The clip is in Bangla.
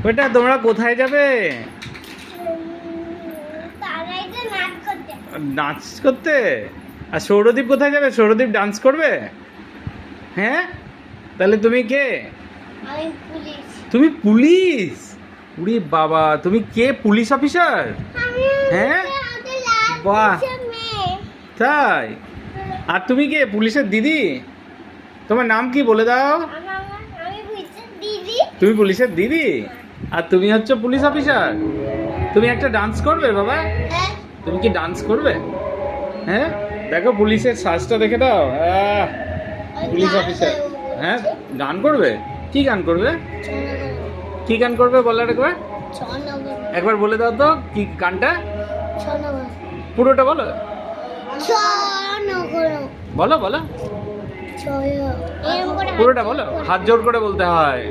বেটা তোমরা কোথায় যাবে? নাচ করতে। আর সৌরদীপ কোথায় যাবে? সৌরদীপ ডান্স করবে? হ্যাঁ, তাহলে তুমি কে? তুমি পুলিশ? উরি বাবা, তুমি কে? Police officer? হ্যাঁ, বাহ, তাই? আর তুমি কে? পুলিশের দিদি? তোমার নাম কি বলে দাও? তুমি পুলিশের দিদি আর তুমি হচ্ছে পুলিশ অফিসার। তুমি একটা ডান্স করবে বাবা? তুমি কি ডান্স করবে? হ্যাঁ, দেখো পুলিশের সাজটা দেখে দাও। Police officer. হ্যাঁ, গান করবে? কি গান করবে? কি গান করবে বলো একবার? একবার বলে দাও তো কি গানটা। পুরোটা বলো, বলো বলো, পুরোটা বলো, হাত জোর করে বলতে হয়।